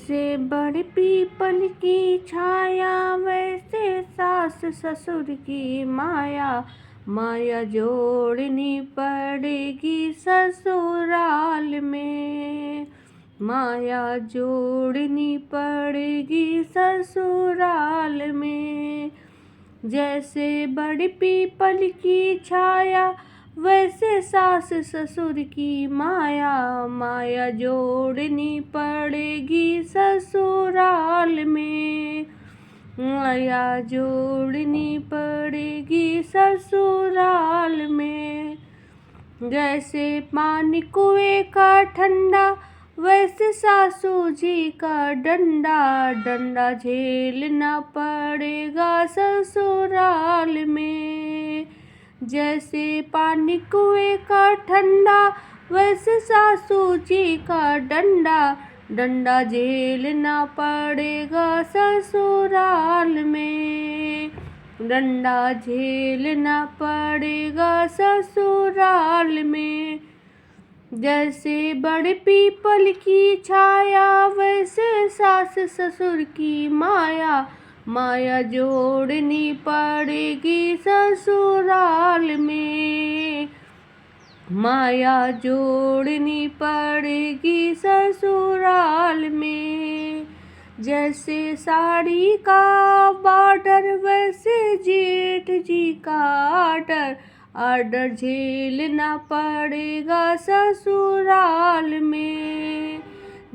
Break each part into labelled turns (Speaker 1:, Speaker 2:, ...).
Speaker 1: जैसे बड़े पीपल की छाया वैसे सास ससुर की माया, माया जोड़नी पड़ेगी ससुराल में, माया जोड़नी पड़ेगी ससुराल में। जैसे बड़े पीपल की छाया वैसे सास ससुर की माया, माया जोड़नी पड़ेगी ससुराल में, माया जोड़नी पड़ेगी ससुराल में। जैसे पानी कुएं का ठंडा वैसे सासू जी का डंडा, डंडा झेलना पड़ेगा ससुराल में। जैसे पानी कुएं का ठंडा वैसे सासू जी का डंडा, डंडा झेलना पड़ेगा ससुराल में, डंडा झेलना पड़ेगा ससुराल में। जैसे बड़े पीपल की छाया वैसे सास ससुर की माया, माया जोड़नी पड़ेगी ससुराल में, माया जोड़नी पड़ेगी ससुराल में। जैसे साड़ी का बॉर्डर वैसे जेठ जी का आर्डर, आर्डर झेलना पड़ेगा ससुराल में।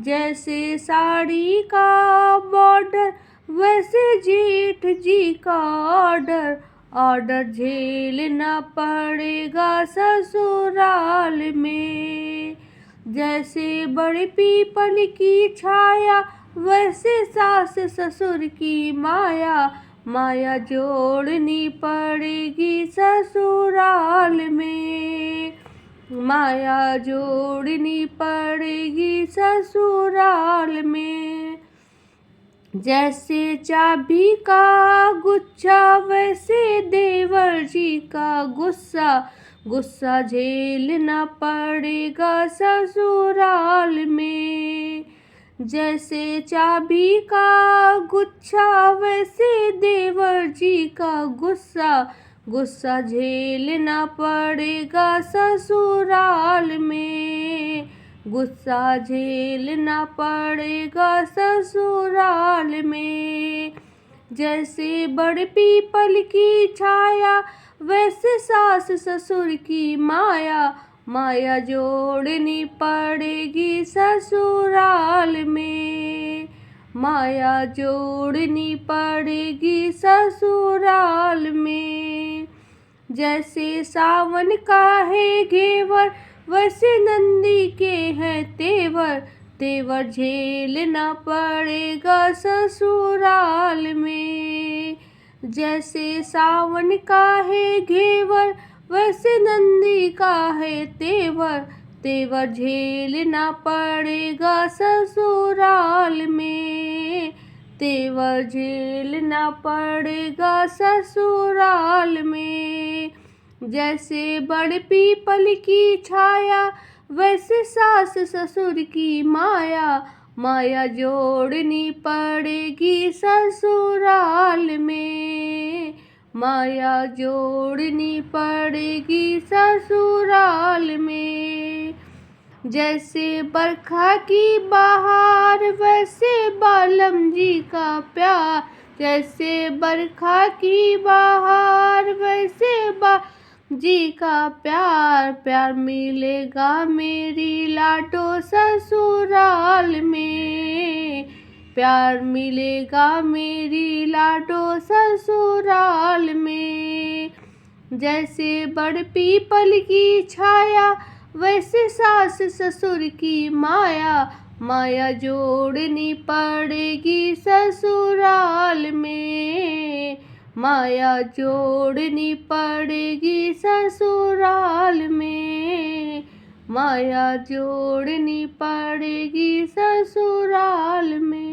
Speaker 1: जैसे साड़ी का बॉर्डर वैसे जेठ जी का ऑर्डर, ऑर्डर झेलना पड़ेगा ससुराल में। जैसे बड़े पीपल की छाया वैसे सास ससुर की माया, माया जोड़नी पड़ेगी ससुराल में, माया जोड़नी पड़ेगी ससुराल में। जैसे चाबी का गुच्छा वैसे देवर जी का गुस्सा, गुस्सा झेलना पड़ेगा ससुराल में। जैसे चाबी का गुच्छा वैसे देवर जी का गुस्सा, गुस्सा झेलना पड़ेगा ससुराल में, गुस्सा झेलना पड़ेगा ससुराल में। जैसे बड़े पीपल की छाया वैसे सास ससुर की माया, माया जोड़नी पड़ेगी ससुराल में, माया जोड़नी पड़ेगी ससुराल में। जैसे सावन का है घेवर वैसे नंदी के हैं तेवर, तेवर झेलना पड़ेगा ससुराल में। जैसे सावन का है घेवर वैसे नंदी का है तेवर, तेवर झेलना पड़ेगा ससुराल में, तेवर झेलना पड़ेगा ससुराल में। जैसे बड़े पीपल की छाया वैसे सास ससुर की माया, माया जोड़नी पड़ेगी ससुराल में, माया जोड़नी पड़ेगी ससुराल में। जैसे बरखा की बहार वैसे बालम जी का प्यार, जैसे बरखा की बहार वैसे जी का प्यार, प्यार मिलेगा मेरी लाडो ससुराल में, प्यार मिलेगा मेरी लाडो ससुराल में। जैसे बड़ पीपल की छाया वैसे सास ससुर की माया, माया जोड़नी पड़ेगी ससुराल में, माया जोड़नी पड़ेगी ससुराल में, माया जोड़नी पड़ेगी ससुराल में।